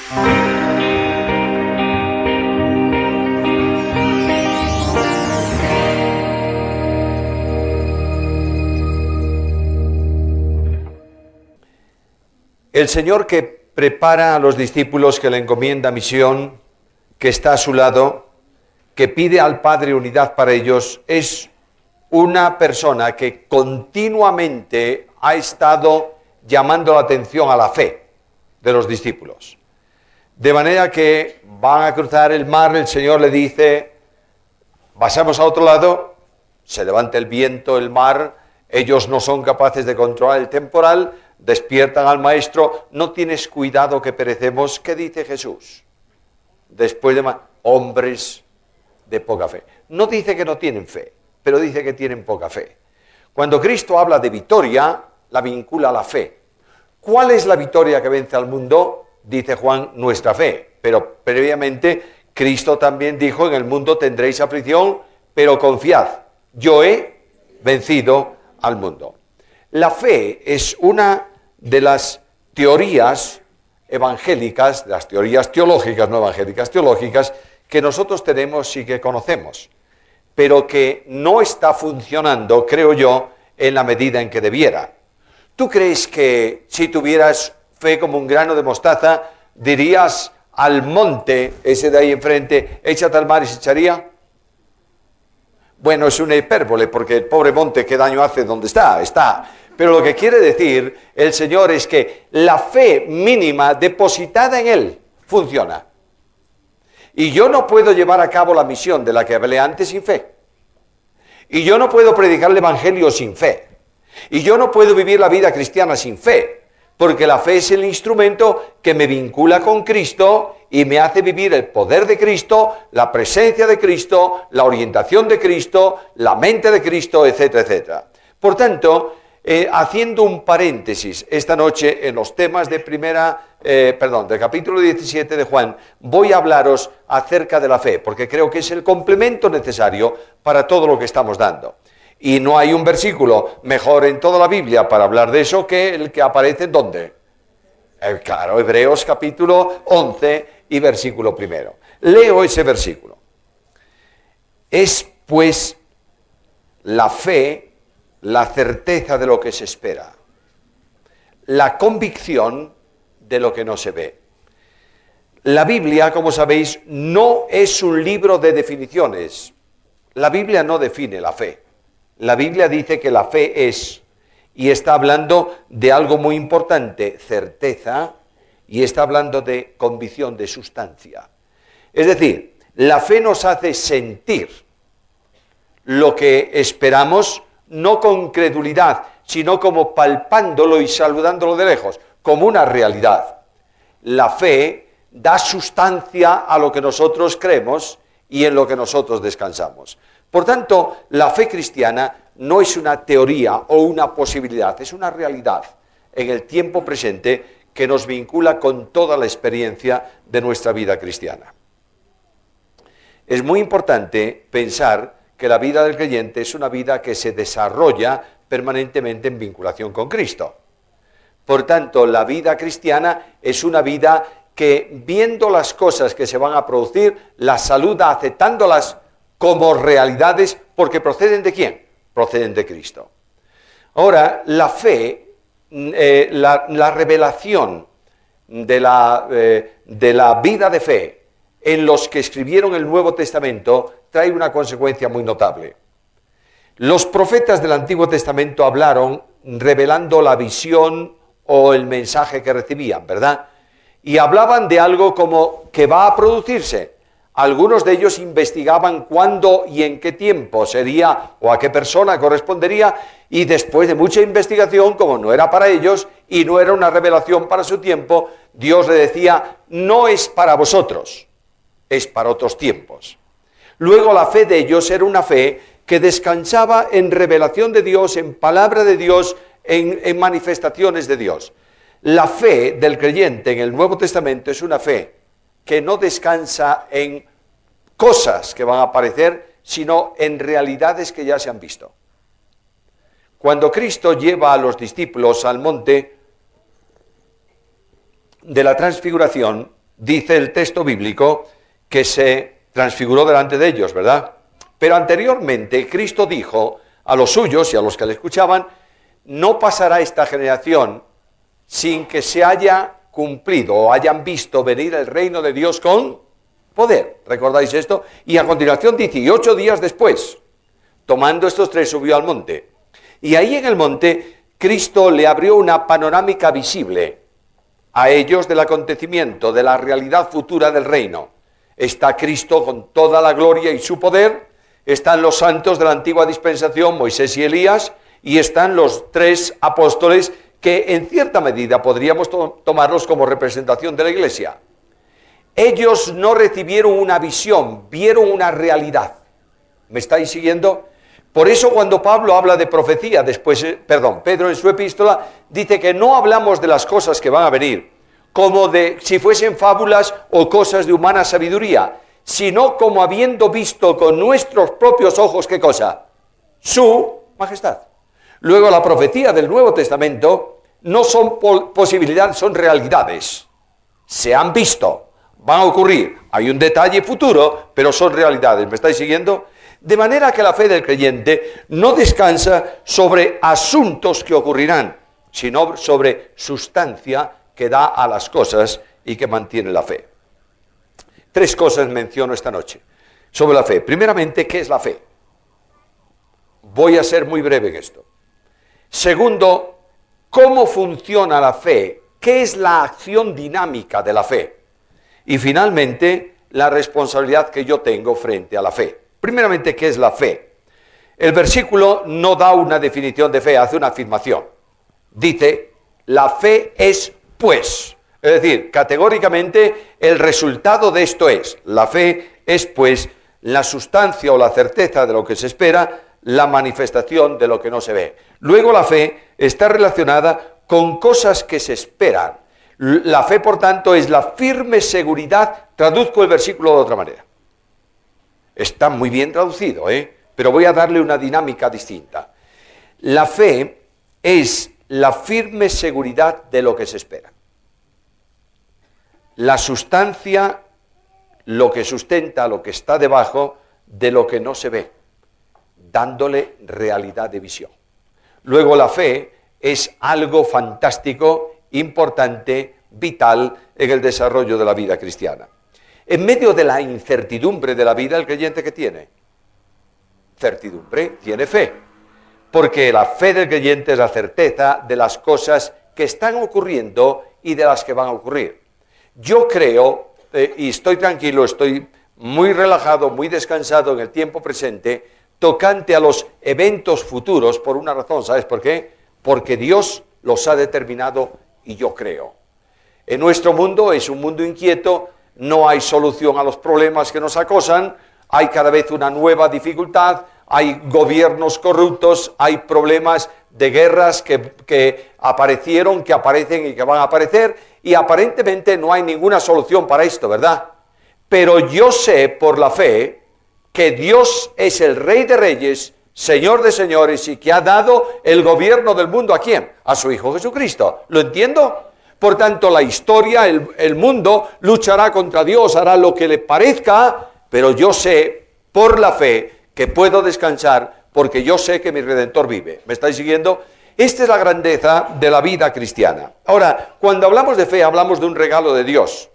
El Señor que prepara a los discípulos, que le encomienda misión, que está a su lado, que pide al Padre unidad para ellos, es una persona que continuamente ha estado llamando la atención a la fe de los discípulos. De manera que van a cruzar el mar, el Señor le dice, pasamos a otro lado, se levanta el viento, el mar, ellos no son capaces de controlar el temporal, despiertan al maestro, no tienes cuidado que perecemos. ¿Qué dice Jesús? Después de hombres de poca fe. No dice que no tienen fe, pero dice que tienen poca fe. Cuando Cristo habla de victoria, la vincula a la fe. ¿Cuál es la victoria que vence al mundo? Dice Juan, nuestra fe. Pero previamente Cristo también dijo, en el mundo tendréis aflicción, pero confiad, yo he vencido al mundo. La fe es una de las teorías evangélicas, de las teorías teológicas, no evangélicas, teológicas, que nosotros tenemos y que conocemos, pero que no está funcionando, creo yo, en la medida en que debiera. ¿Tú crees que si tuvieras fe como un grano de mostaza, dirías al monte, ese de ahí enfrente, échate al mar y se echaría? Bueno, es una hipérbole, porque el pobre monte, ¿qué daño hace donde está? Pero lo que quiere decir el Señor es que la fe mínima depositada en Él funciona. Y yo no puedo llevar a cabo la misión de la que hablé antes sin fe. Y yo no puedo predicar el Evangelio sin fe. Y yo no puedo vivir la vida cristiana sin fe. Porque la fe es el instrumento que me vincula con Cristo y me hace vivir el poder de Cristo, la presencia de Cristo, la orientación de Cristo, la mente de Cristo, etcétera, etcétera. Por tanto, haciendo un paréntesis esta noche en los temas del capítulo 17 de Juan, voy a hablaros acerca de la fe, porque creo que es el complemento necesario para todo lo que estamos dando. Y no hay un versículo mejor en toda la Biblia para hablar de eso que el que aparece ¿en dónde? Claro, Hebreos capítulo 11 y versículo 1. Leo ese versículo. Es pues la fe, la certeza de lo que se espera, la convicción de lo que no se ve. La Biblia, como sabéis, no es un libro de definiciones. La Biblia no define la fe. La Biblia dice que la fe es, y está hablando de algo muy importante, certeza, y está hablando de convicción, de sustancia. Es decir, la fe nos hace sentir lo que esperamos, no con credulidad, sino como palpándolo y saludándolo de lejos, como una realidad. La fe da sustancia a lo que nosotros creemos y en lo que nosotros descansamos. Por tanto, la fe cristiana no es una teoría o una posibilidad, es una realidad en el tiempo presente que nos vincula con toda la experiencia de nuestra vida cristiana. Es muy importante pensar que la vida del creyente es una vida que se desarrolla permanentemente en vinculación con Cristo. Por tanto, la vida cristiana es una vida que, viendo las cosas que se van a producir, las saluda aceptándolas como realidades, porque proceden ¿de quién? Proceden de Cristo. Ahora, la fe, la revelación de la vida de fe en los que escribieron el Nuevo Testamento trae una consecuencia muy notable. Los profetas del Antiguo Testamento hablaron revelando la visión o el mensaje que recibían, ¿verdad? Y hablaban de algo como que va a producirse. Algunos de ellos investigaban cuándo y en qué tiempo sería o a qué persona correspondería, y después de mucha investigación, como no era para ellos y no era una revelación para su tiempo, Dios le decía, no es para vosotros, es para otros tiempos. Luego la fe de ellos era una fe que descansaba en revelación de Dios, en palabra de Dios, en manifestaciones de Dios. La fe del creyente en el Nuevo Testamento es una fe que no descansa en cosas que van a aparecer, sino en realidades que ya se han visto. Cuando Cristo lleva a los discípulos al monte de la transfiguración, dice el texto bíblico que se transfiguró delante de ellos, ¿verdad? Pero anteriormente Cristo dijo a los suyos y a los que le escuchaban, no pasará esta generación sin que se haya cumplido o hayan visto venir el reino de Dios con poder. ¿Recordáis esto? Y a continuación dice, y 8 días después, tomando estos 3, subió al monte. Y ahí en el monte, Cristo le abrió una panorámica visible a ellos del acontecimiento, de la realidad futura del reino. Está Cristo con toda la gloria y su poder, están los santos de la antigua dispensación, Moisés y Elías, y están los 3 apóstoles que en cierta medida podríamos tomarlos como representación de la Iglesia. Ellos no recibieron una visión, vieron una realidad. ¿Me estáis siguiendo? Por eso cuando Pablo habla de profecía, Pedro en su epístola, dice que no hablamos de las cosas que van a venir, como de si fuesen fábulas o cosas de humana sabiduría, sino como habiendo visto con nuestros propios ojos, ¿qué cosa? Su majestad. Luego la profecía del Nuevo Testamento no son posibilidades, son realidades. Se han visto, van a ocurrir. Hay un detalle futuro, pero son realidades. ¿Me estáis siguiendo? De manera que la fe del creyente no descansa sobre asuntos que ocurrirán, sino sobre sustancia que da a las cosas y que mantiene la fe. 3 cosas menciono esta noche sobre la fe. Primeramente, ¿qué es la fe? Voy a ser muy breve en esto. Segundo, ¿cómo funciona la fe? ¿Qué es la acción dinámica de la fe? Y finalmente, la responsabilidad que yo tengo frente a la fe. Primeramente, ¿qué es la fe? El versículo no da una definición de fe, hace una afirmación. Dice, la fe es pues. Es decir, categóricamente, el resultado de esto es, la fe es pues la sustancia o la certeza de lo que se espera, la manifestación de lo que no se ve. Luego la fe está relacionada con cosas que se esperan. La fe, por tanto, es la firme seguridad. Traduzco el versículo de otra manera. Está muy bien traducido, pero voy a darle una dinámica distinta. La fe es la firme seguridad de lo que se espera. La sustancia, lo que sustenta, lo que está debajo de lo que no se ve, dándole realidad de visión. Luego la fe es algo fantástico, importante, vital en el desarrollo de la vida cristiana. En medio de la incertidumbre de la vida, ¿el creyente qué tiene? Certidumbre, tiene fe. Porque la fe del creyente es la certeza de las cosas que están ocurriendo y de las que van a ocurrir. Yo creo, y estoy tranquilo, estoy muy relajado, muy descansado en el tiempo presente, tocante a los eventos futuros, por una razón, ¿sabes por qué? Porque Dios los ha determinado y yo creo. En nuestro mundo es un mundo inquieto, no hay solución a los problemas que nos acosan, hay cada vez una nueva dificultad, hay gobiernos corruptos, hay problemas de guerras que aparecieron, que aparecen y que van a aparecer, y aparentemente no hay ninguna solución para esto, ¿verdad? Pero yo sé por la fe que Dios es el Rey de Reyes, Señor de Señores, y que ha dado el gobierno del mundo ¿a quién? A su Hijo Jesucristo. ¿Lo entiendo? Por tanto, la historia, el mundo luchará contra Dios, hará lo que le parezca, pero yo sé por la fe que puedo descansar porque yo sé que mi Redentor vive. ¿Me estáis siguiendo? Esta es la grandeza de la vida cristiana. Ahora, cuando hablamos de fe, hablamos de un regalo de Dios.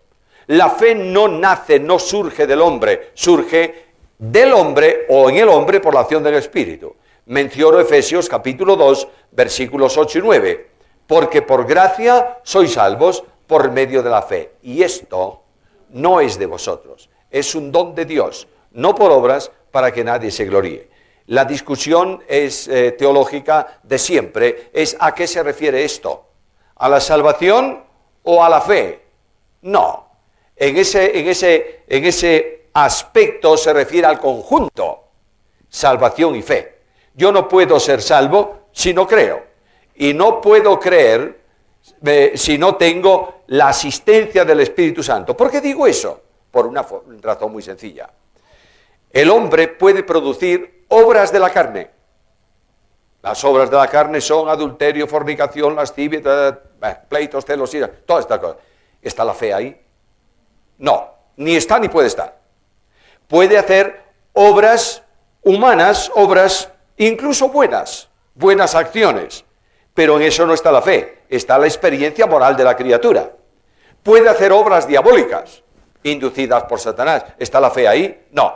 La fe no nace, no surge del hombre, surge del hombre o en el hombre por la acción del Espíritu. Menciono Efesios capítulo 2, versículos 8 y 9. Porque por gracia sois salvos por medio de la fe. Y esto no es de vosotros, es un don de Dios, no por obras para que nadie se gloríe. La discusión es teológica de siempre, es ¿a qué se refiere esto? ¿A la salvación o a la fe? No, en ese aspecto se refiere al conjunto, salvación y fe. Yo no puedo ser salvo si no creo, y no puedo creer si no tengo la asistencia del Espíritu Santo. ¿Por qué digo eso? Por una razón muy sencilla. El hombre puede producir obras de la carne. Las obras de la carne son adulterio, fornicación, lascivia, pleitos, celos, ira, todas estas cosas. ¿Está la fe ahí? No, ni está ni puede estar. Puede hacer obras humanas, obras incluso buenas acciones, pero en eso no está la fe, está la experiencia moral de la criatura. Puede hacer obras diabólicas, inducidas por Satanás. ¿Está la fe ahí? No.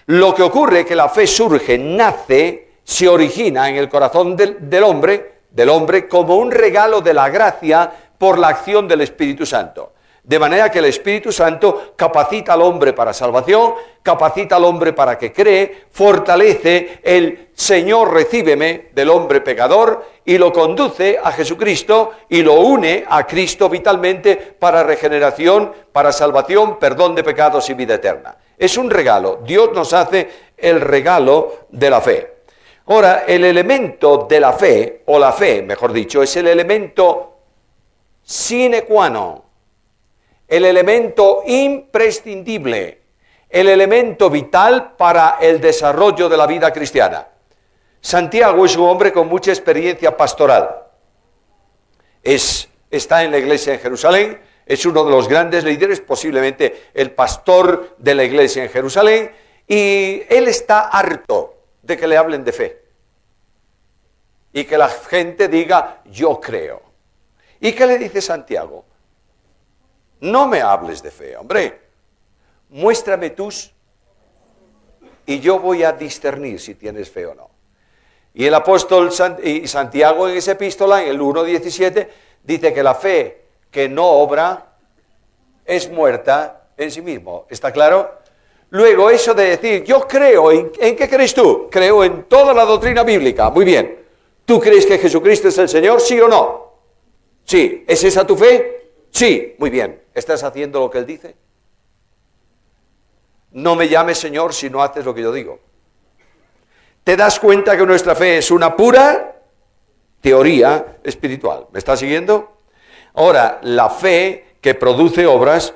Lo que ocurre es que la fe surge, nace, se origina en el corazón del hombre como un regalo de la gracia por la acción del Espíritu Santo. De manera que el Espíritu Santo capacita al hombre para salvación, capacita al hombre para que cree, fortalece el Señor recíbeme del hombre pecador y lo conduce a Jesucristo y lo une a Cristo vitalmente para regeneración, para salvación, perdón de pecados y vida eterna. Es un regalo. Dios nos hace el regalo de la fe. Ahora, el elemento de la fe, o la fe, mejor dicho, es el elemento sine qua non, el elemento imprescindible, el elemento vital para el desarrollo de la vida cristiana. Santiago es un hombre con mucha experiencia pastoral. Está en la iglesia en Jerusalén, es uno de los grandes líderes, posiblemente el pastor de la iglesia en Jerusalén, y él está harto de que le hablen de fe. Y que la gente diga, yo creo. ¿Y qué le dice Santiago? No me hables de fe, hombre. Muéstrame tus y yo voy a discernir si tienes fe o no. Y el apóstol Santiago en esa epístola, en el 1:17, dice que la fe que no obra es muerta en sí mismo. ¿Está claro? Luego eso de decir, yo creo, ¿en qué crees tú? Creo en toda la doctrina bíblica. Muy bien. ¿Tú crees que Jesucristo es el Señor? ¿Sí o no? Sí. ¿Es esa tu fe? Sí. Muy bien. ¿Estás haciendo lo que Él dice? No me llames Señor si no haces lo que yo digo. ¿Te das cuenta que nuestra fe es una pura teoría espiritual? ¿Me estás siguiendo? Ahora, la fe que produce obras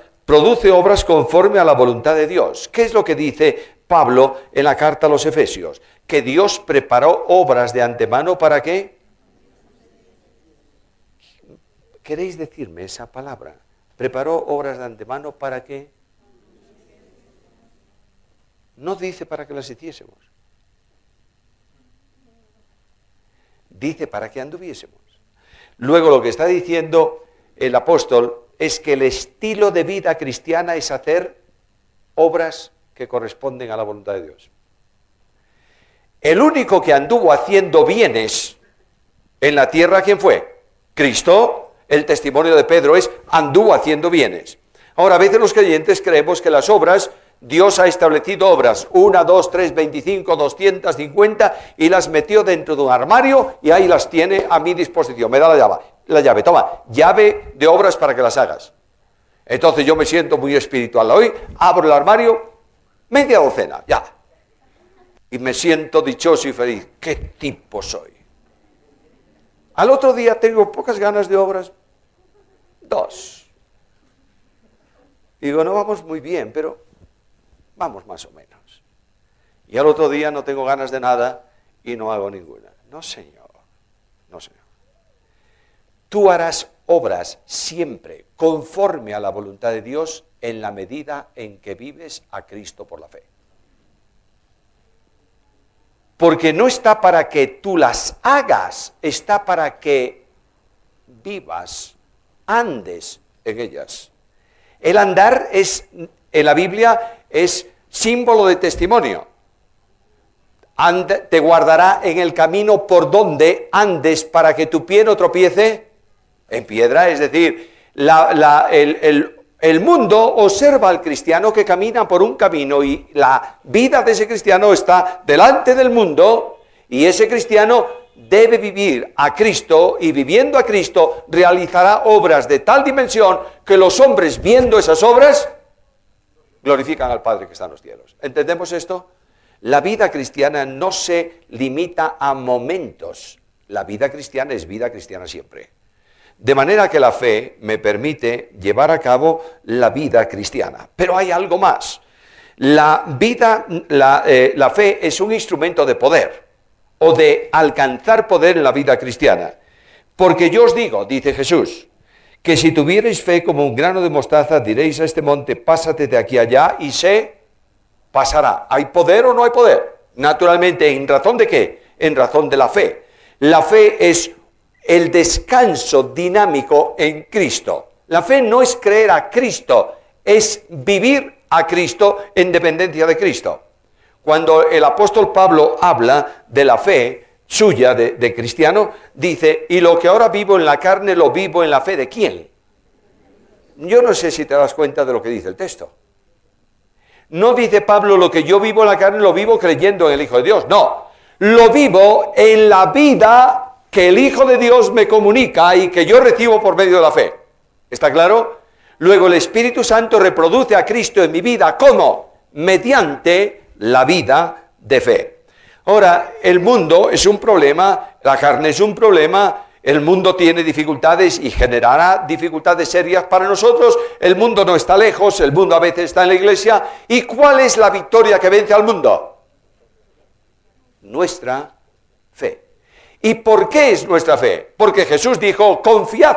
conforme a la voluntad de Dios. ¿Qué es lo que dice Pablo en la carta a los Efesios? Que Dios preparó obras de antemano ¿para qué? ¿Queréis decirme esa palabra? ¿Preparó obras de antemano para qué? No dice para que las hiciésemos. Dice para que anduviésemos. Luego lo que está diciendo el apóstol es que el estilo de vida cristiana es hacer obras que corresponden a la voluntad de Dios. El único que anduvo haciendo bienes en la tierra, ¿quién fue? Cristo. El testimonio de Pedro es, anduvo haciendo bienes. Ahora, a veces los creyentes creemos que las obras, Dios ha establecido obras, 1, 2, 3, 25, 250, y las metió dentro de un armario y ahí las tiene a mi disposición. Me da la llave, toma, llave de obras para que las hagas. Entonces yo me siento muy espiritual. Hoy abro el armario, media docena, ya. Y me siento dichoso y feliz. ¿Qué tipo soy? Al otro día tengo pocas ganas de obras, 2. Digo, no vamos muy bien, pero vamos más o menos. Y al otro día no tengo ganas de nada y no hago ninguna. No, Señor. No, Señor. Tú harás obras siempre conforme a la voluntad de Dios en la medida en que vives a Cristo por la fe. Porque no está para que tú las hagas, está para que vivas, andes en ellas. El andar en la Biblia es símbolo de testimonio. Te guardará en el camino por donde andes para que tu pie no tropiece en piedra. Es decir, el mundo observa al cristiano que camina por un camino y la vida de ese cristiano está delante del mundo y ese cristiano debe vivir a Cristo y viviendo a Cristo realizará obras de tal dimensión que los hombres viendo esas obras glorifican al Padre que está en los cielos. ¿Entendemos esto? La vida cristiana no se limita a momentos. La vida cristiana es vida cristiana siempre. De manera que la fe me permite llevar a cabo la vida cristiana. Pero hay algo más. La fe es un instrumento de poder o de alcanzar poder en la vida cristiana. Porque yo os digo, dice Jesús, que si tuvierais fe como un grano de mostaza, diréis a este monte, pásate de aquí a allá, y se pasará. ¿Hay poder o no hay poder? Naturalmente, ¿en razón de qué? En razón de la fe. La fe es el descanso dinámico en Cristo. La fe no es creer a Cristo, es vivir a Cristo en dependencia de Cristo. Cuando el apóstol Pablo habla de la fe suya, de cristiano, dice, y lo que ahora vivo en la carne, lo vivo en la fe de ¿quién? Yo no sé si te das cuenta de lo que dice el texto. No dice Pablo, lo que yo vivo en la carne, lo vivo creyendo en el Hijo de Dios. No, lo vivo en la vida que el Hijo de Dios me comunica y que yo recibo por medio de la fe. ¿Está claro? Luego el Espíritu Santo reproduce a Cristo en mi vida. ¿Cómo? Mediante la vida de fe. Ahora, el mundo es un problema, la carne es un problema, el mundo tiene dificultades y generará dificultades serias para nosotros. El mundo no está lejos, el mundo a veces está en la iglesia. ¿Y cuál es la victoria que vence al mundo? Nuestra fe. ¿Y por qué es nuestra fe? Porque Jesús dijo, confiad,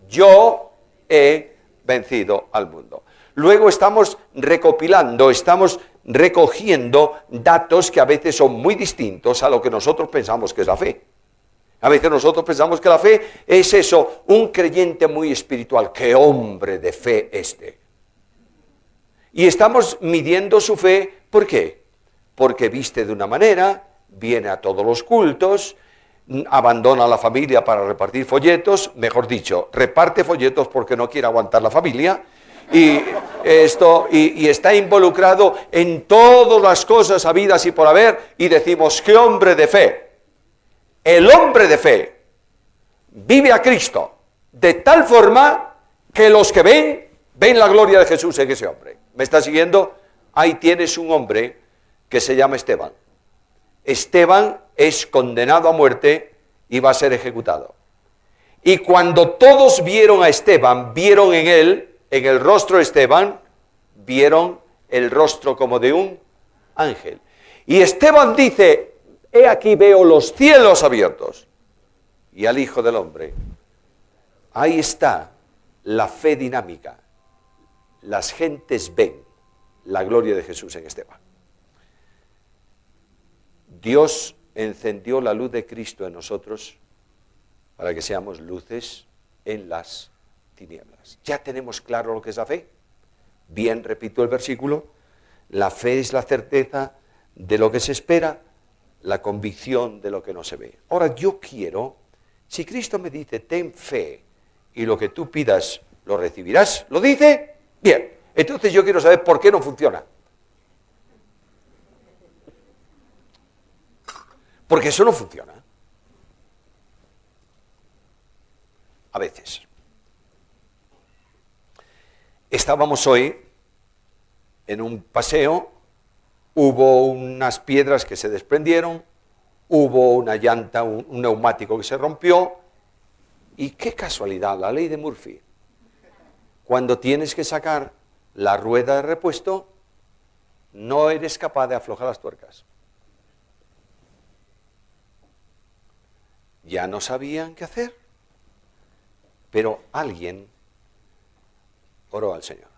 yo he vencido al mundo. Luego estamos recopilando, estamos recogiendo datos que a veces son muy distintos a lo que nosotros pensamos que es la fe. A veces nosotros pensamos que la fe es eso, un creyente muy espiritual. ¡Qué hombre de fe este! Y estamos midiendo su fe, ¿por qué? Porque viste de una manera, viene a todos los cultos, abandona a la familia para repartir folletos, mejor dicho, reparte folletos porque no quiere aguantar la familia, y está involucrado en todas las cosas habidas y por haber, y decimos, ¡qué hombre de fe! El hombre de fe vive a Cristo de tal forma que los que ven la gloria de Jesús en ese hombre. ¿Me está siguiendo? Ahí tienes un hombre que se llama Esteban. Esteban es condenado a muerte y va a ser ejecutado. Y cuando todos vieron a Esteban, vieron en él, en el rostro de Esteban, vieron el rostro como de un ángel. Y Esteban dice, he aquí veo los cielos abiertos y al Hijo del Hombre. Ahí está la fe dinámica. Las gentes ven la gloria de Jesús en Esteban. Dios encendió la luz de Cristo en nosotros para que seamos luces en las tinieblas. ¿Ya tenemos claro lo que es la fe? Bien, repito el versículo. La fe es la certeza de lo que se espera, la convicción de lo que no se ve. Ahora yo quiero, si Cristo me dice, ten fe y lo que tú pidas lo recibirás, ¿lo dice? Bien, entonces yo quiero saber por qué no funciona. Porque eso no funciona. A veces. Estábamos hoy en un paseo, hubo unas piedras que se desprendieron, hubo una llanta, un neumático que se rompió, y qué casualidad, la ley de Murphy. Cuando tienes que sacar la rueda de repuesto, no eres capaz de aflojar las tuercas. Ya no sabían qué hacer, pero alguien oró al Señor.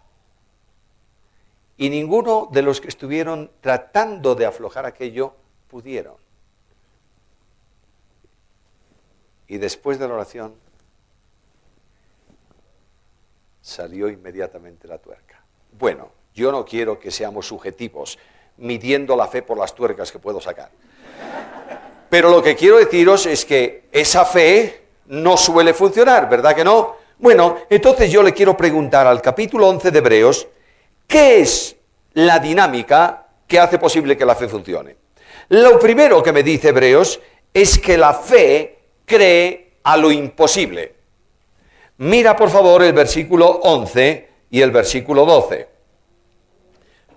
Y ninguno de los que estuvieron tratando de aflojar aquello pudieron. Y después de la oración salió inmediatamente la tuerca. Bueno, yo no quiero que seamos subjetivos, midiendo la fe por las tuercas que puedo sacar. Pero lo que quiero deciros es que esa fe no suele funcionar, ¿verdad que no? Bueno, entonces yo le quiero preguntar al capítulo 11 de Hebreos, ¿qué es la dinámica que hace posible que la fe funcione? Lo primero que me dice Hebreos es que la fe cree a lo imposible. Mira por favor el versículo 11 y el versículo 12.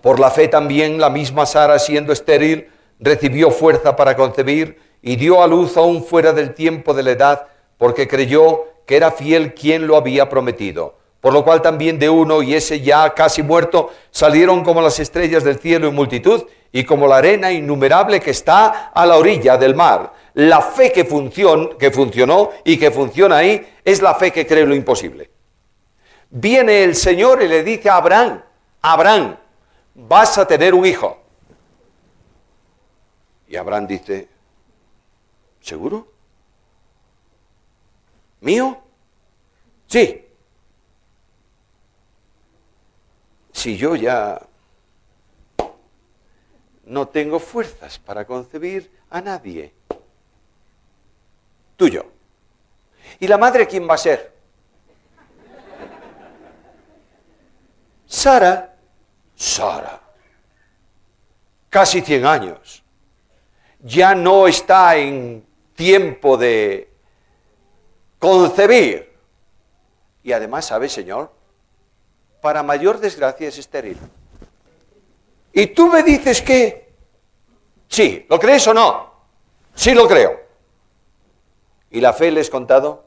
Por la fe también la misma Sara, siendo estéril, recibió fuerza para concebir y dio a luz aún fuera del tiempo de la edad, porque creyó que era fiel quien lo había prometido. Por lo cual también de uno, y ese ya casi muerto, salieron como las estrellas del cielo en multitud, y como la arena innumerable que está a la orilla del mar. La fe que funcionó y que funciona ahí es la fe que cree lo imposible. Viene el Señor y le dice a Abraham, Abraham, vas a tener un hijo. Y Abraham dice, ¿seguro? ¿Mío? Sí. Si yo ya no tengo fuerzas para concebir a nadie. Tuyo. ¿Y la madre quién va a ser? Sara. Sara. Casi 100 años. Ya no está en tiempo de concebir. Y además, ¿sabe, Señor? Para mayor desgracia es estéril. Y tú me dices que, sí, ¿lo crees o no? Sí lo creo. ¿Y la fe le es contado?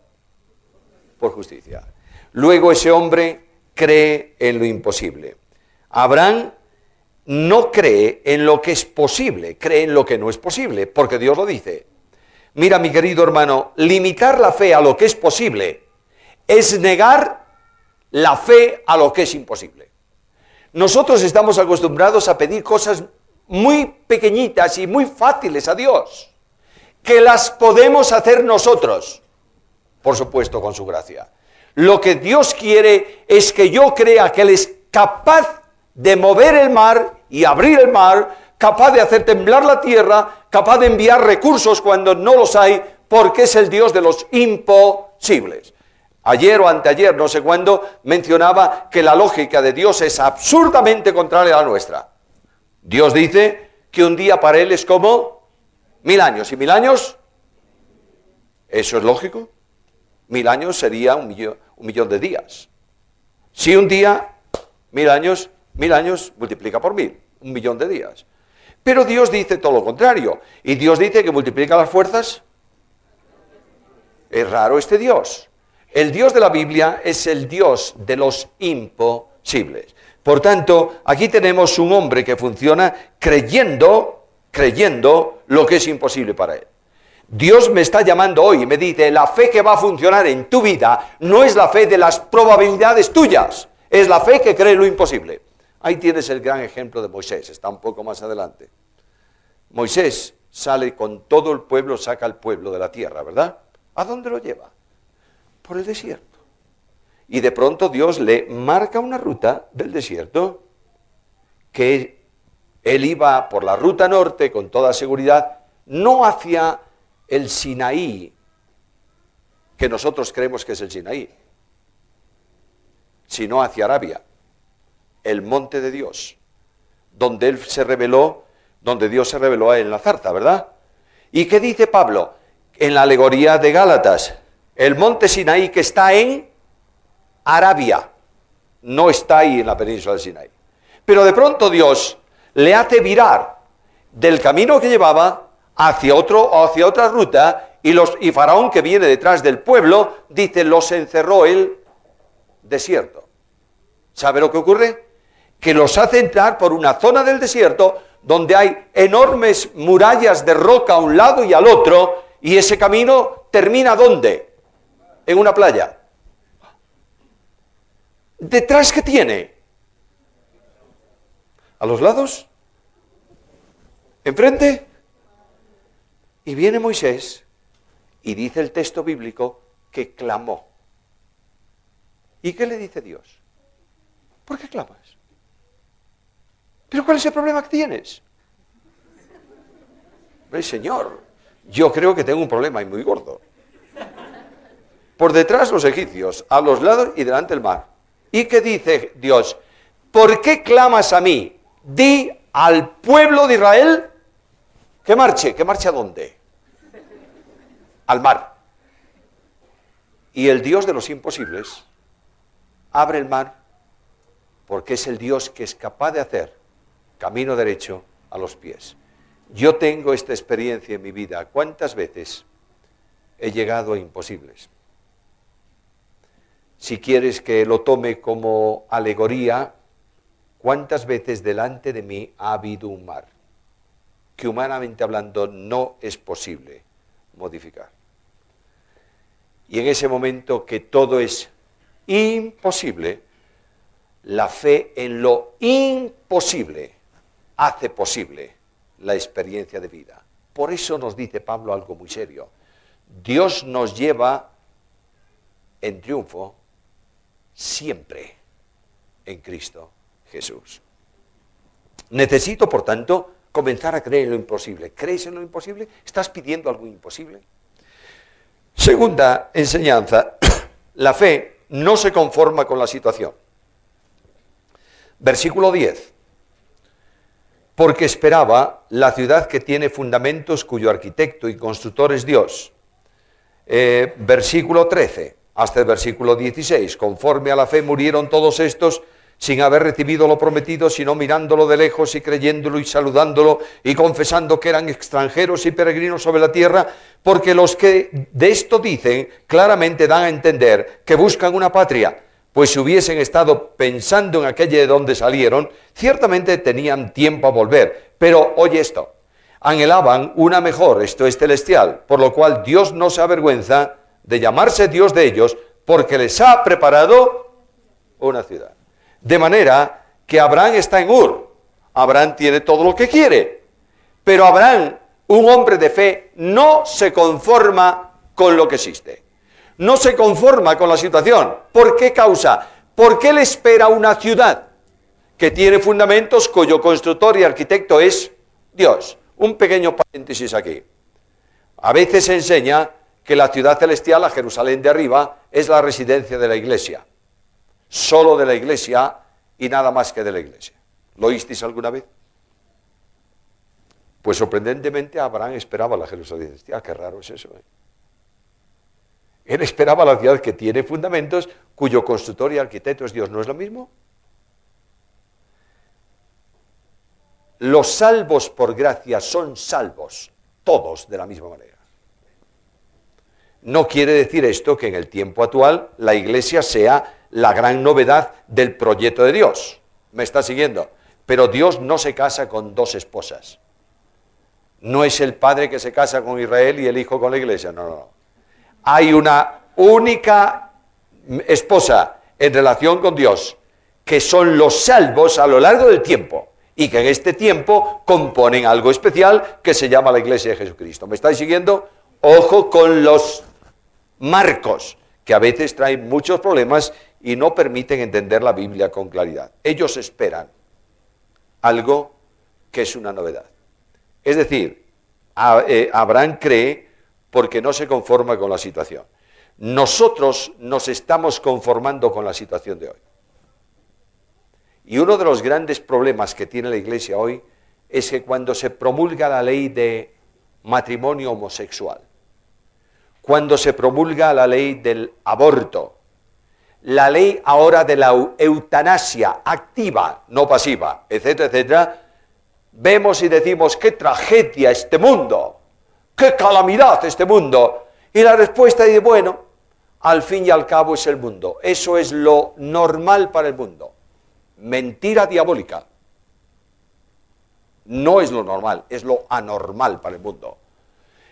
Por justicia. Luego ese hombre cree en lo imposible. Abraham no cree en lo que es posible, cree en lo que no es posible, porque Dios lo dice. Mira, mi querido hermano, limitar la fe a lo que es posible es negar la fe a lo que es imposible. Nosotros estamos acostumbrados a pedir cosas muy pequeñitas y muy fáciles a Dios, que las podemos hacer nosotros, por supuesto con su gracia. Lo que Dios quiere es que yo crea que Él es capaz de mover el mar y abrir el mar, capaz de hacer temblar la tierra, capaz de enviar recursos cuando no los hay, porque es el Dios de los imposibles. Ayer o anteayer, no sé cuándo, mencionaba que la lógica de Dios es absurdamente contraria a la nuestra. Dios dice que un día para Él es como 1000 años. ¿Y 1000 años? ¿Eso es lógico? 1000 años sería un millón de días. Si un día, 1000 años multiplica por 1000, 1 millón de días. Pero Dios dice todo lo contrario. Y Dios dice que multiplica las fuerzas. Es raro este Dios. El Dios de la Biblia es el Dios de los imposibles. Por tanto, aquí tenemos un hombre que funciona creyendo lo que es imposible para él. Dios me está llamando hoy y me dice, la fe que va a funcionar en tu vida no es la fe de las probabilidades tuyas, es la fe que cree lo imposible. Ahí tienes el gran ejemplo de Moisés, está un poco más adelante. Moisés sale con todo el pueblo, saca al pueblo de la tierra, ¿verdad? ¿A dónde lo lleva? Por el desierto. Y de pronto Dios le marca una ruta del desierto, que él iba por la ruta norte con toda seguridad, no hacia el Sinaí, que nosotros creemos que es el Sinaí, sino hacia Arabia, el monte de Dios, donde Dios se reveló a él en la zarza, ¿verdad? ¿Y qué dice Pablo? En la alegoría de Gálatas, el monte Sinaí que está en Arabia, no está ahí en la península del Sinaí. Pero de pronto Dios le hace virar del camino que llevaba hacia otra ruta, y Faraón, que viene detrás del pueblo, dice, los encerró el desierto. ¿Sabe lo que ocurre? Que los hace entrar por una zona del desierto donde hay enormes murallas de roca a un lado y al otro, y ese camino termina ¿dónde? En una playa. ¿Detrás qué tiene? ¿A los lados? ¿Enfrente? Y viene Moisés y dice el texto bíblico que clamó. ¿Y qué le dice Dios? ¿Por qué clamas? ¿Pero cuál es el problema que tienes? Señor, yo creo que tengo un problema y muy gordo. Por detrás los egipcios, a los lados y delante el mar. ¿Y qué dice Dios? ¿Por qué clamas a mí? Di al pueblo de Israel que marche. ¿Que marche a dónde? Al mar. Y el Dios de los imposibles abre el mar, porque es el Dios que es capaz de hacer camino derecho a los pies. Yo tengo esta experiencia en mi vida. ¿Cuántas veces he llegado a imposibles? Si quieres que lo tome como alegoría, ¿cuántas veces delante de mí ha habido un mar? que humanamente hablando no es posible modificar. Y en ese momento que todo es imposible, la fe en lo imposible hace posible la experiencia de vida. Por eso nos dice Pablo algo muy serio. Dios nos lleva en triunfo siempre en Cristo Jesús. Necesito, por tanto, comenzar a creer en lo imposible. ¿Crees en lo imposible? ¿Estás pidiendo algo imposible? Segunda enseñanza, la fe no se conforma con la situación. Versículo 10. Porque esperaba la ciudad que tiene fundamentos, cuyo arquitecto y constructor es Dios. Versículo 13, hasta el versículo 16. Conforme a la fe murieron todos estos sin haber recibido lo prometido, sino mirándolo de lejos y creyéndolo y saludándolo y confesando que eran extranjeros y peregrinos sobre la tierra, porque los que de esto dicen claramente dan a entender que buscan una patria, pues si hubiesen estado pensando en aquella de donde salieron, ciertamente tenían tiempo a volver. Pero oye esto, anhelaban una mejor, esto es celestial, por lo cual Dios no se avergüenza de llamarse Dios de ellos, porque les ha preparado una ciudad. De manera que Abraham está en Ur. Abraham tiene todo lo que quiere. Pero Abraham, un hombre de fe, no se conforma con lo que existe. No se conforma con la situación. ¿Por qué causa? Porque él espera una ciudad que tiene fundamentos, cuyo constructor y arquitecto es Dios. Un pequeño paréntesis aquí. A veces se enseña que la ciudad celestial, la Jerusalén de arriba, es la residencia de la iglesia. Solo de la iglesia y nada más que de la iglesia. ¿Lo oísteis alguna vez? Pues sorprendentemente Abraham esperaba la Jerusalén celestial. Qué raro es eso, ¿eh? Él esperaba la ciudad que tiene fundamentos, cuyo constructor y arquitecto es Dios. ¿No es lo mismo? Los salvos por gracia son salvos, todos de la misma manera. No quiere decir esto que en el tiempo actual la iglesia sea la gran novedad del proyecto de Dios. ¿Me está siguiendo? Pero Dios no se casa con dos esposas. No es el padre que se casa con Israel y el hijo con la iglesia. No, no, no. Hay una única esposa en relación con Dios, que son los salvos a lo largo del tiempo, y que en este tiempo componen algo especial que se llama la iglesia de Jesucristo. ¿Me estáis siguiendo? Ojo con los marcos, que a veces traen muchos problemas y no permiten entender la Biblia con claridad. Ellos esperan algo que es una novedad. Es decir, Abraham cree porque no se conforma con la situación. Nosotros nos estamos conformando con la situación de hoy. Y uno de los grandes problemas que tiene la iglesia hoy es que cuando se promulga la ley de matrimonio homosexual, cuando se promulga la ley del aborto, la ley ahora de la eutanasia activa, no pasiva, etcétera, etcétera, vemos y decimos, ¡qué tragedia este mundo! ¡Qué calamidad este mundo! Y la respuesta es, bueno, al fin y al cabo es el mundo. Eso es lo normal para el mundo. Mentira diabólica. No es lo normal, es lo anormal para el mundo.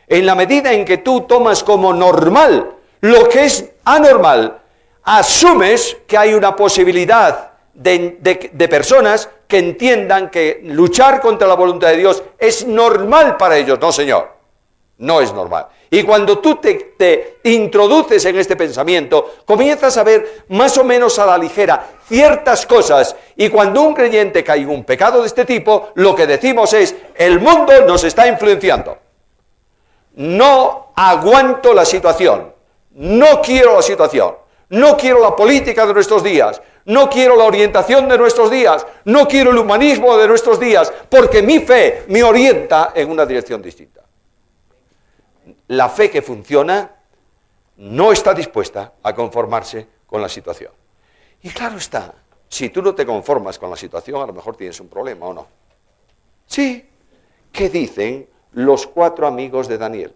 En la medida en que tú tomas como normal lo que es anormal, asumes que hay una posibilidad de personas que entiendan que luchar contra la voluntad de Dios es normal para ellos. No, señor, no es normal. Y cuando tú te introduces en este pensamiento, comienzas a ver más o menos a la ligera ciertas cosas, y cuando un creyente cae en un pecado de este tipo, lo que decimos es, el mundo nos está influenciando. No aguanto la situación, no quiero la situación, no quiero la política de nuestros días, no quiero la orientación de nuestros días, no quiero el humanismo de nuestros días, porque mi fe me orienta en una dirección distinta. La fe que funciona no está dispuesta a conformarse con la situación. Y claro está, si tú no te conformas con la situación, a lo mejor tienes un problema, ¿o no? Sí. ¿Qué dicen los 4 amigos de Daniel?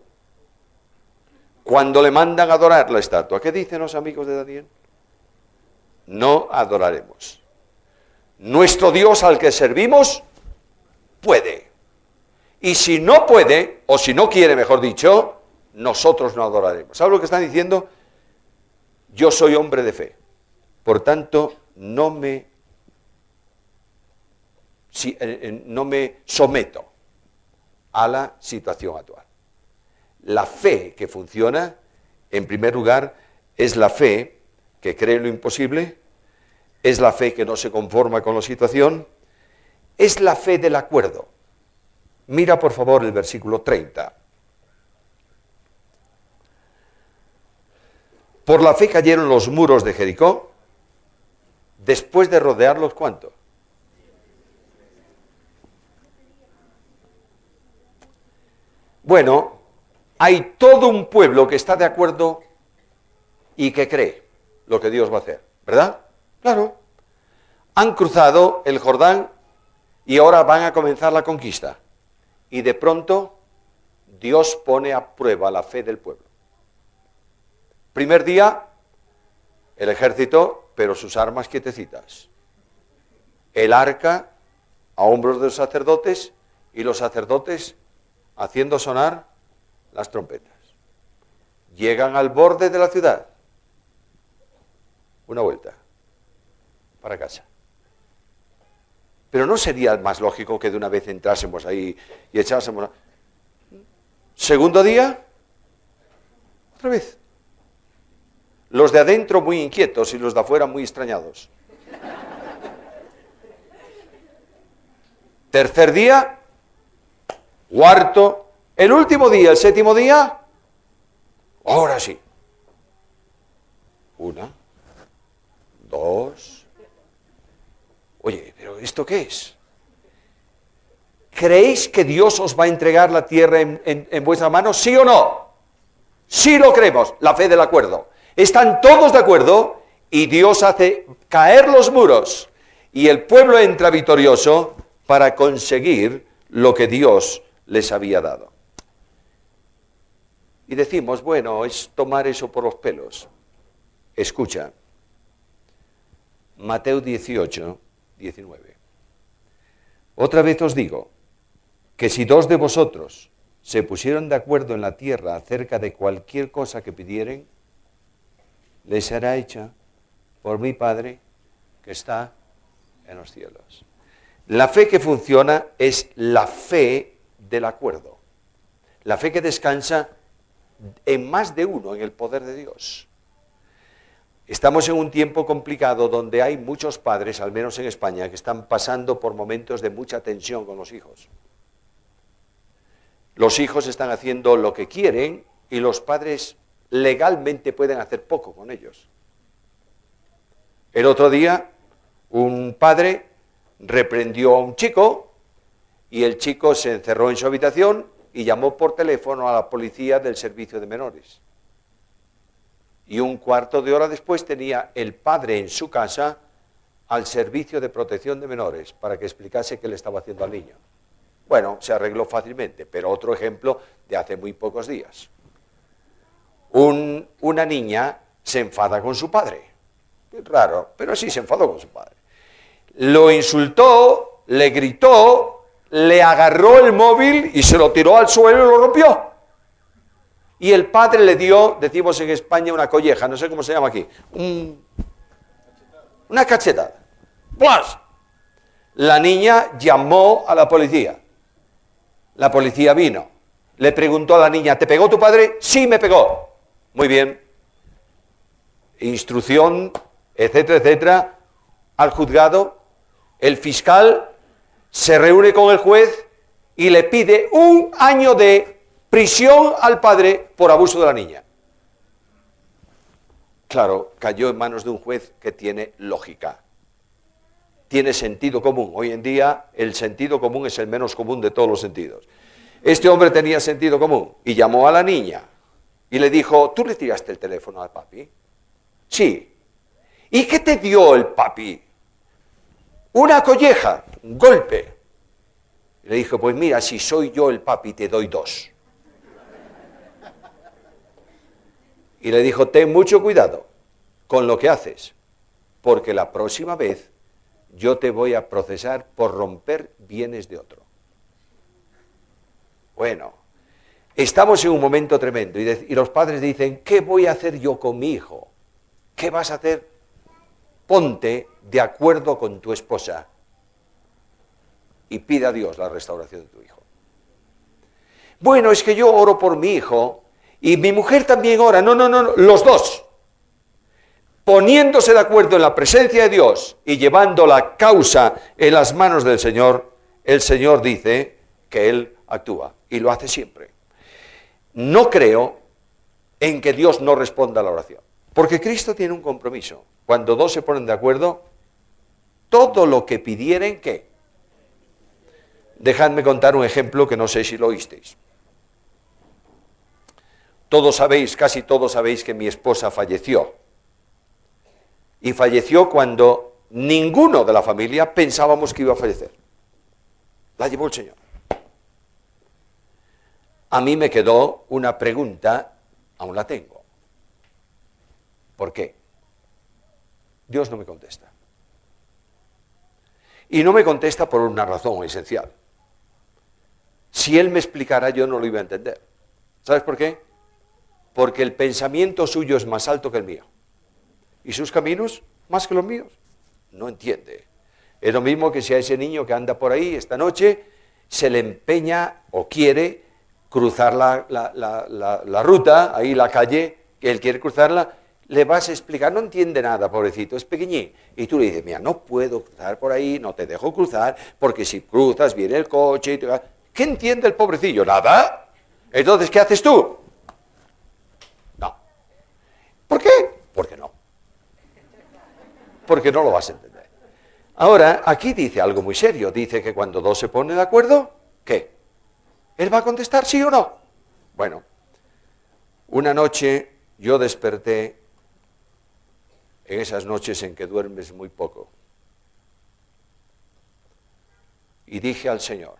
Cuando le mandan a adorar la estatua, ¿qué dicen los amigos de Daniel? No adoraremos. Nuestro Dios al que servimos puede. Y si no puede, o si no quiere, mejor dicho, nosotros no adoraremos. ¿Sabes lo que están diciendo? Yo soy hombre de fe. Por tanto, no me someto a la situación actual. La fe que funciona, en primer lugar, es la fe que cree en lo imposible, es la fe que no se conforma con la situación, es la fe del acuerdo. Mira por favor el versículo 30. Por la fe cayeron los muros de Jericó, después de rodearlos, ¿cuánto? Bueno, hay todo un pueblo que está de acuerdo y que cree lo que Dios va a hacer, ¿verdad? Claro. Han cruzado el Jordán y ahora van a comenzar la conquista. Y de pronto Dios pone a prueba la fe del pueblo. Primer día, el ejército, pero sus armas quietecitas. El arca a hombros de los sacerdotes y los sacerdotes haciendo sonar las trompetas. Llegan al borde de la ciudad. Una vuelta para casa. Pero ¿no sería más lógico que de una vez entrásemos ahí y echásemos? Segundo día, otra vez. Los de adentro muy inquietos y los de afuera muy extrañados. Tercer día, cuarto, el último día, el séptimo día, ahora sí. Una, dos. Oye, ¿pero esto qué es? ¿Creéis que Dios os va a entregar la tierra en vuestras manos? ¿Sí o no? Sí lo creemos, la fe del acuerdo. Están todos de acuerdo y Dios hace caer los muros y el pueblo entra victorioso para conseguir lo que Dios les había dado. Y decimos, bueno, es tomar eso por los pelos. Escucha, Mateo 18, 19. Otra vez os digo que si dos de vosotros se pusieron de acuerdo en la tierra acerca de cualquier cosa que pidieren, les será hecha por mi Padre que está en los cielos. La fe que funciona es la fe del acuerdo. La fe que descansa en más de uno, en el poder de Dios. Estamos en un tiempo complicado donde hay muchos padres, al menos en España, que están pasando por momentos de mucha tensión con los hijos. Los hijos están haciendo lo que quieren y los padres legalmente pueden hacer poco con ellos. El otro día, un padre reprendió a un chico y el chico se encerró en su habitación y llamó por teléfono a la policía del servicio de menores. Y un cuarto de hora después tenía el padre en su casa al servicio de protección de menores para que explicase qué le estaba haciendo al niño. Bueno, se arregló fácilmente, pero otro ejemplo de hace muy pocos días. Una niña se enfada con su padre. Raro, pero sí se enfadó con su padre. Lo insultó, le gritó, le agarró el móvil y se lo tiró al suelo y lo rompió. Y el padre le dio, decimos en España, una colleja, no sé cómo se llama aquí, una cachetada. ¡Plas! La niña llamó a la policía. La policía vino. Le preguntó a la niña, ¿te pegó tu padre? Sí, me pegó. Muy bien. Instrucción, etcétera, etcétera, al juzgado. El fiscal se reúne con el juez y le pide 1 año de prisión al padre por abuso de la niña. Claro, cayó en manos de un juez que tiene lógica. Tiene sentido común. Hoy en día el sentido común es el menos común de todos los sentidos. Este hombre tenía sentido común y llamó a la niña y le dijo, ¿tú le tiraste el teléfono al papi? Sí. ¿Y qué te dio el papi? Una colleja, un golpe. Y le dijo, pues mira, si soy yo el papi te doy 2. Y le dijo, ten mucho cuidado con lo que haces, porque la próxima vez yo te voy a procesar por romper bienes de otro. Bueno, estamos en un momento tremendo y los padres dicen, ¿qué voy a hacer yo con mi hijo? ¿Qué vas a hacer? Ponte de acuerdo con tu esposa y pide a Dios la restauración de tu hijo. Bueno, es que yo oro por mi hijo y mi mujer también ora. No, los dos. Poniéndose de acuerdo en la presencia de Dios y llevando la causa en las manos del Señor, el Señor dice que Él actúa y lo hace siempre. No creo en que Dios no responda a la oración, porque Cristo tiene un compromiso. Cuando dos se ponen de acuerdo, todo lo que pidieren, ¿qué? Dejadme contar un ejemplo que no sé si lo oísteis. Todos sabéis, casi todos sabéis que mi esposa falleció. Y falleció cuando ninguno de la familia pensábamos que iba a fallecer. La llevó el Señor. A mí me quedó una pregunta, aún la tengo. ¿Por qué? Dios no me contesta. Y no me contesta por una razón esencial. Si Él me explicara, yo no lo iba a entender. ¿Sabes por qué? Porque el pensamiento suyo es más alto que el mío. Y sus caminos más que los míos. No entiende. Es lo mismo que si a ese niño que anda por ahí esta noche se le empeña o quiere cruzar la ruta, ahí la calle, que él quiere cruzarla, le vas a explicar, no entiende nada, pobrecito, es pequeñín. Y tú le dices, mira, no puedo cruzar por ahí, no te dejo cruzar, porque si cruzas viene el coche. ¿Qué entiende el pobrecillo? Nada. Entonces, ¿qué haces tú? No. ¿Por qué? Porque no. Porque no lo vas a entender. Ahora, aquí dice algo muy serio. Dice que cuando dos se ponen de acuerdo, ¿qué? ¿Él va a contestar sí o no? Bueno, una noche yo desperté en esas noches en que duermes muy poco. Y dije al Señor,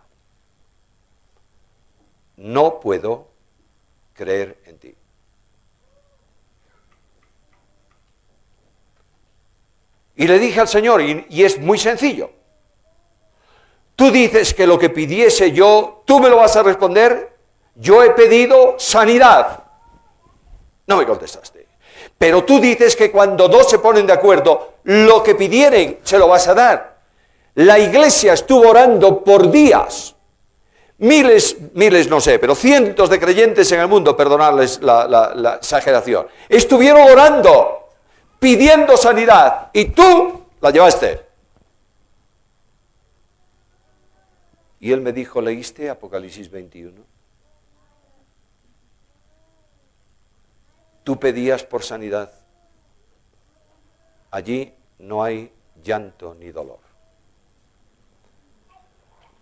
no puedo creer en ti. Y le dije al Señor, y es muy sencillo, tú dices que lo que pidiese yo, tú me lo vas a responder, yo he pedido sanidad. No me contestaste. Pero tú dices que cuando dos se ponen de acuerdo, lo que pidieren se lo vas a dar. La iglesia estuvo orando por días. Miles no sé, pero cientos de creyentes en el mundo, perdonadles la exageración, estuvieron orando, pidiendo sanidad, y tú la llevaste. Y él me dijo, ¿leíste Apocalipsis 21? Tú pedías por sanidad. Allí no hay llanto ni dolor.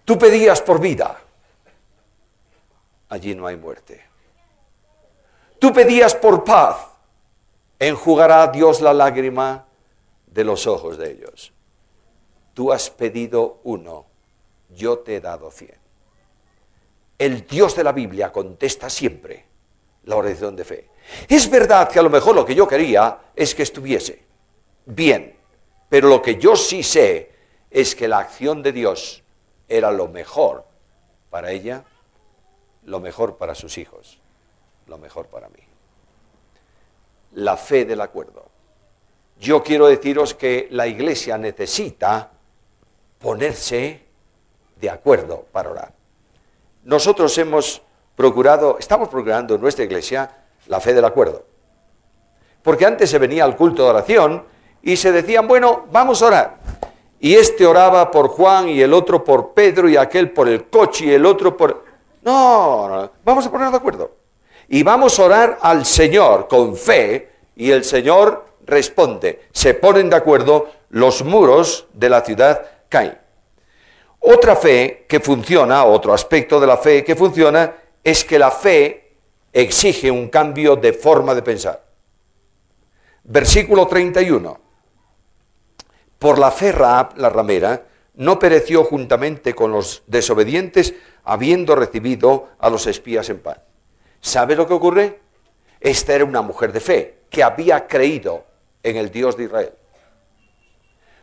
Tú pedías por vida. Allí no hay muerte. Tú pedías por paz. Enjugará Dios la lágrima de los ojos de ellos. Tú has pedido uno, yo te he dado 100. El Dios de la Biblia contesta siempre la oración de fe. Es verdad que a lo mejor lo que yo quería es que estuviese bien, pero lo que yo sí sé es que la acción de Dios era lo mejor para ella, lo mejor para sus hijos, lo mejor para mí. La fe del acuerdo. Yo quiero deciros que la iglesia necesita ponerse de acuerdo para orar. Nosotros estamos procurando en nuestra iglesia la fe del acuerdo. Porque antes se venía al culto de oración y se decían, bueno, vamos a orar. Y este oraba por Juan y el otro por Pedro y aquel por el coche y el otro por... No, vamos a ponernos de acuerdo. Y vamos a orar al Señor con fe y el Señor responde. Se ponen de acuerdo, los muros de la ciudad caen. Otra fe que funciona, otro aspecto de la fe que funciona, es que la fe exige un cambio de forma de pensar. Versículo 31. Por la fe Rahab, la ramera, no pereció juntamente con los desobedientes, habiendo recibido a los espías en paz. ¿Sabe lo que ocurre? Esta era una mujer de fe, que había creído en el Dios de Israel.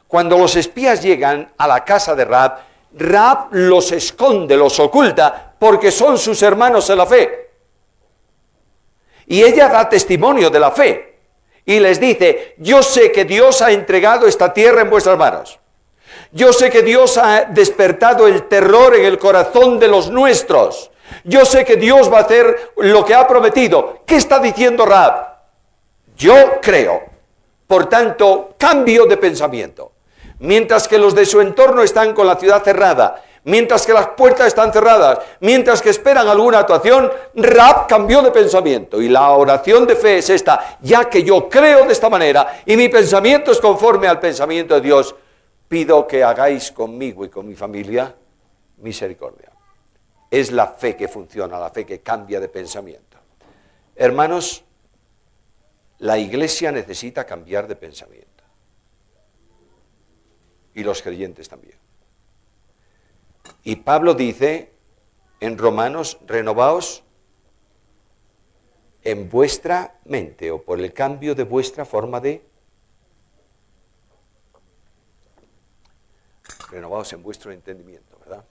Cuando los espías llegan a la casa de Rahab, Rahab los esconde, los oculta, porque son sus hermanos en la fe. Y ella da testimonio de la fe y les dice, yo sé que Dios ha entregado esta tierra en vuestras manos. Yo sé que Dios ha despertado el terror en el corazón de los nuestros. Yo sé que Dios va a hacer lo que ha prometido. ¿Qué está diciendo Rahab? Yo creo. Por tanto, cambio de pensamiento. Mientras que los de su entorno están con la ciudad cerrada, mientras que las puertas están cerradas, mientras que esperan alguna actuación, Rahab cambió de pensamiento. Y la oración de fe es esta: ya que yo creo de esta manera y mi pensamiento es conforme al pensamiento de Dios, pido que hagáis conmigo y con mi familia misericordia. Es la fe que funciona, la fe que cambia de pensamiento. Hermanos, la Iglesia necesita cambiar de pensamiento. Y los creyentes también. Y Pablo dice en Romanos, renovaos en vuestra mente o por el cambio de vuestra forma de... Renovaos en vuestro entendimiento, ¿verdad?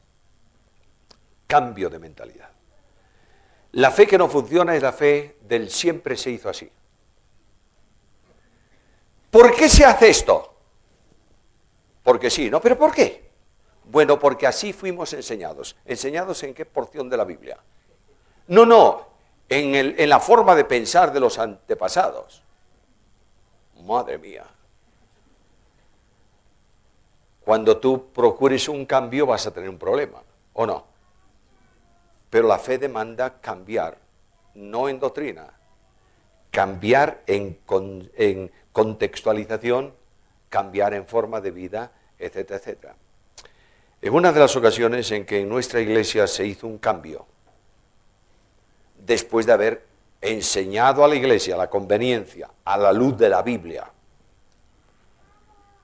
Cambio de mentalidad. La fe que no funciona es la fe del siempre se hizo así. ¿Por qué se hace esto? Porque sí, ¿no? ¿Pero por qué? Bueno, porque así fuimos enseñados. ¿Enseñados en qué porción de la Biblia? No, en la forma de pensar de los antepasados. Madre mía. Cuando tú procures un cambio vas a tener un problema, ¿o no? Pero la fe demanda cambiar, no en doctrina, cambiar en contextualización, cambiar en forma de vida, etcétera, etcétera. En una de las ocasiones en que en nuestra iglesia se hizo un cambio, después de haber enseñado a la iglesia la conveniencia a la luz de la Biblia,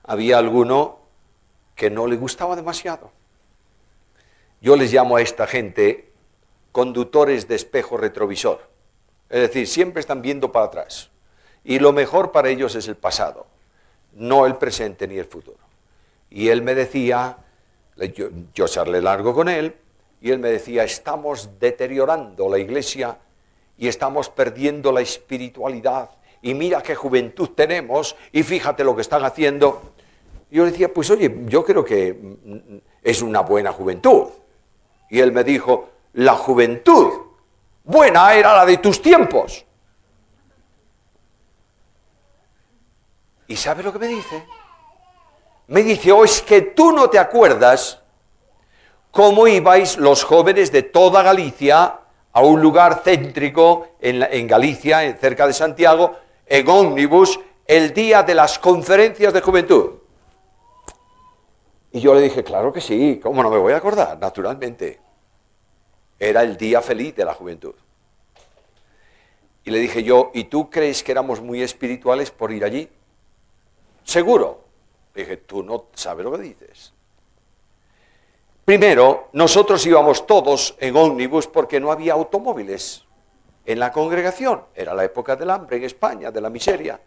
había alguno que no le gustaba demasiado. Yo les llamo a esta gente conductores de espejo retrovisor. Es decir, siempre están viendo para atrás. Y lo mejor para ellos es el pasado, no el presente ni el futuro. Y él me decía, yo charlé largo con él, y él me decía, estamos deteriorando la iglesia y estamos perdiendo la espiritualidad. Y mira qué juventud tenemos y fíjate lo que están haciendo. Y yo le decía, pues oye, yo creo que es una buena juventud. Y él me dijo, la juventud buena era la de tus tiempos. ¿Y sabe lo que me dice? Me dice, oh, es que tú no te acuerdas cómo ibais los jóvenes de toda Galicia a un lugar céntrico en Galicia, cerca de Santiago, en ómnibus, el día de las conferencias de juventud. Y yo le dije, claro que sí, ¿cómo no me voy a acordar? Naturalmente. Era el día feliz de la juventud. Y le dije yo, ¿y tú crees que éramos muy espirituales por ir allí? Seguro. Le dije, tú no sabes lo que dices. Primero, nosotros íbamos todos en ómnibus porque no había automóviles en la congregación. Era la época del hambre en España, de la miseria.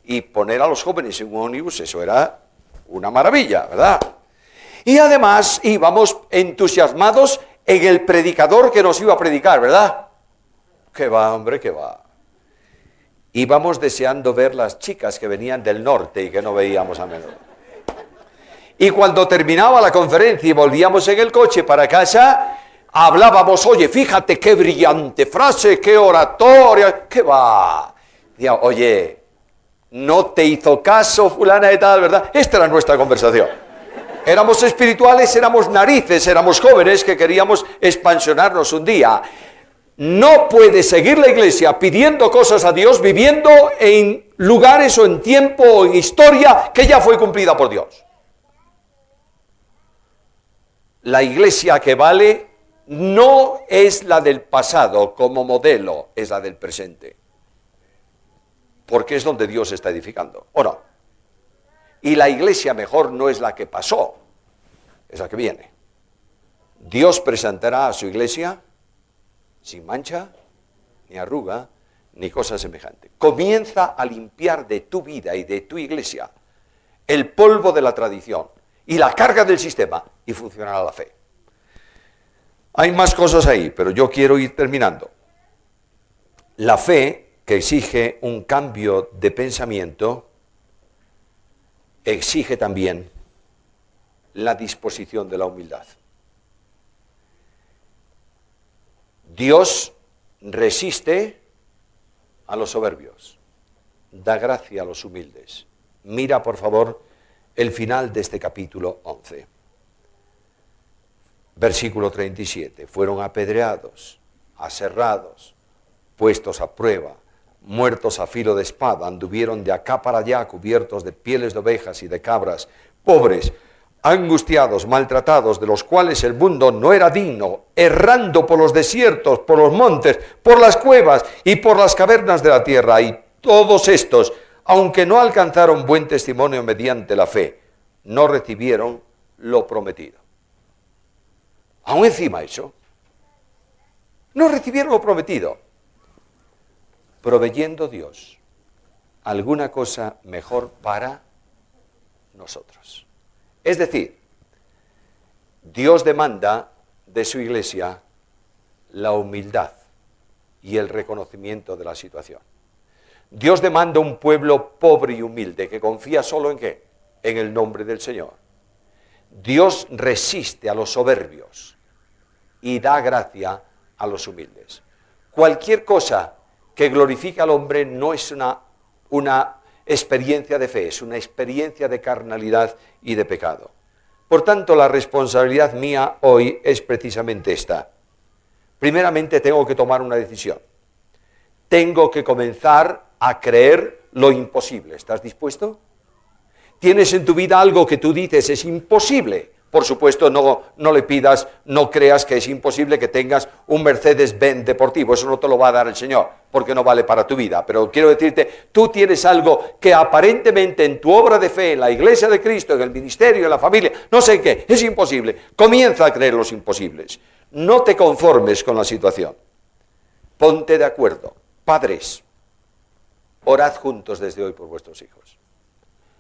Y poner a los jóvenes en un ómnibus, eso era una maravilla, ¿verdad? Y además íbamos entusiasmados en el predicador que nos iba a predicar, ¿verdad? ¡Qué va, hombre, qué va! Íbamos deseando ver las chicas que venían del norte y que no veíamos a menudo. Y cuando terminaba la conferencia y volvíamos en el coche para casa, hablábamos, oye, fíjate qué brillante frase, qué oratoria, qué va. Decía, oye, no te hizo caso fulana de tal, ¿verdad? Esta era nuestra conversación. Éramos espirituales, éramos narices, éramos jóvenes que queríamos expansionarnos un día. No puede seguir la iglesia pidiendo cosas a Dios, viviendo en lugares o en tiempo o en historia que ya fue cumplida por Dios. La iglesia que vale no es la del pasado como modelo, es la del presente. Porque es donde Dios está edificando, ¿o no? Y la iglesia mejor no es la que pasó, es la que viene. Dios presentará a su iglesia sin mancha, ni arruga, ni cosa semejante. Comienza a limpiar de tu vida y de tu iglesia el polvo de la tradición y la carga del sistema y funcionará la fe. Hay más cosas ahí, pero yo quiero ir terminando. La fe, que exige un cambio de pensamiento, exige también la disposición de la humildad. Dios resiste a los soberbios, da gracia a los humildes. Mira, por favor, el final de este capítulo 11. Versículo 37. Fueron apedreados, aserrados, puestos a prueba, muertos a filo de espada, anduvieron de acá para allá cubiertos de pieles de ovejas y de cabras, pobres, angustiados, maltratados, de los cuales el mundo no era digno, errando por los desiertos, por los montes, por las cuevas y por las cavernas de la tierra. Y todos estos, aunque no alcanzaron buen testimonio mediante la fe, no recibieron lo prometido. Aún encima eso, no recibieron lo prometido, proveyendo Dios alguna cosa mejor para nosotros. Es decir, Dios demanda de su iglesia la humildad y el reconocimiento de la situación. Dios demanda un pueblo pobre y humilde que confía solo en ¿qué? En el nombre del Señor. Dios resiste a los soberbios y da gracia a los humildes. Cualquier cosa que glorifique al hombre no es una experiencia de fe, es una experiencia de carnalidad y de pecado. Por tanto, la responsabilidad mía hoy es precisamente esta. Primeramente tengo que tomar una decisión. Tengo que comenzar a creer lo imposible. ¿Estás dispuesto? ¿Tienes en tu vida algo que tú dices es imposible? Por supuesto, no le pidas, no creas que es imposible que tengas un Mercedes-Benz deportivo. Eso no te lo va a dar el Señor, porque no vale para tu vida. Pero quiero decirte, tú tienes algo que aparentemente en tu obra de fe, en la iglesia de Cristo, en el ministerio, en la familia, no sé qué, es imposible. Comienza a creer los imposibles. No te conformes con la situación. Ponte de acuerdo. Padres, orad juntos desde hoy por vuestros hijos.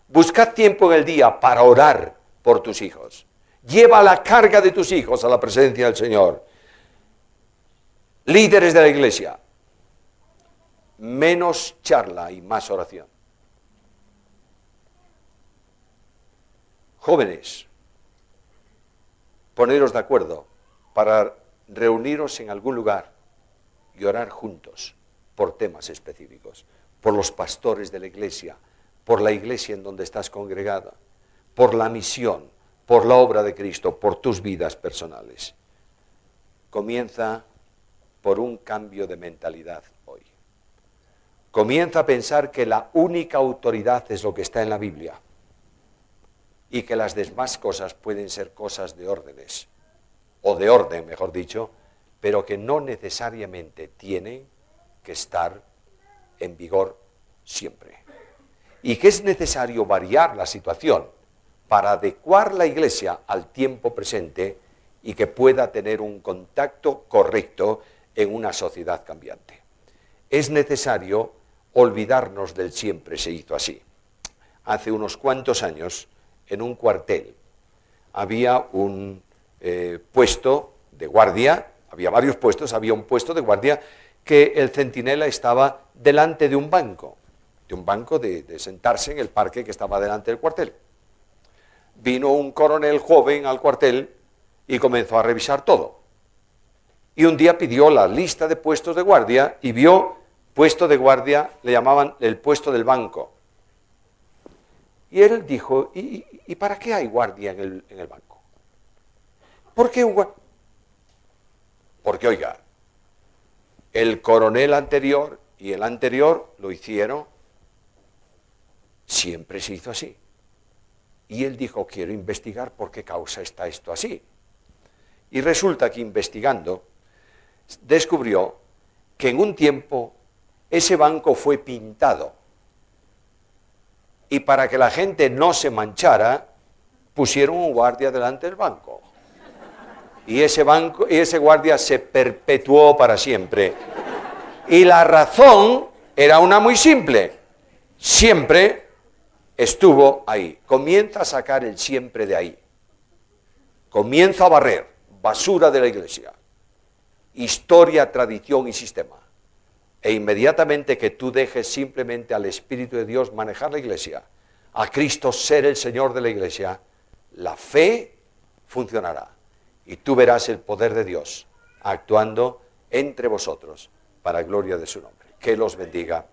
Buscad tiempo en el día para orar por tus hijos. Lleva la carga de tus hijos a la presencia del Señor. Líderes de la iglesia, menos charla y más oración. Jóvenes, poneros de acuerdo para reuniros en algún lugar y orar juntos por temas específicos, por los pastores de la iglesia, por la iglesia en donde estás congregada, por la misión, por la obra de Cristo, por tus vidas personales. Comienza por un cambio de mentalidad hoy. Comienza a pensar que la única autoridad es lo que está en la Biblia y que las demás cosas pueden ser cosas de órdenes, o de orden, mejor dicho, pero que no necesariamente tienen que estar en vigor siempre. Y que es necesario variar la situación para adecuar la iglesia al tiempo presente y que pueda tener un contacto correcto en una sociedad cambiante. Es necesario olvidarnos del siempre se hizo así. Hace unos cuantos años, en un cuartel, había un puesto de guardia, había varios puestos, había un puesto de guardia que el centinela estaba delante de un banco de sentarse en el parque que estaba delante del cuartel. Vino un coronel joven al cuartel y comenzó a revisar todo. Y un día pidió la lista de puestos de guardia y vio puesto de guardia, le llamaban el puesto del banco. Y él dijo, ¿y para qué hay guardia en el banco? ¿Por qué un guardia? Porque, oiga, el coronel anterior y el anterior lo hicieron, siempre se hizo así. Y él dijo, quiero investigar por qué causa está esto así. Y resulta que investigando, descubrió que en un tiempo ese banco fue pintado. Y para que la gente no se manchara, pusieron un guardia delante del banco. Y ese guardia se perpetuó para siempre. Y la razón era una muy simple. Siempre estuvo ahí. Comienza a sacar el siempre de ahí. Comienza a barrer basura de la iglesia. historia, tradición y sistema. E inmediatamente que tú dejes simplemente al Espíritu de Dios manejar la iglesia, a Cristo ser el Señor de la iglesia, la fe funcionará. Y tú verás el poder de Dios actuando entre vosotros para gloria de su nombre. Que los bendiga.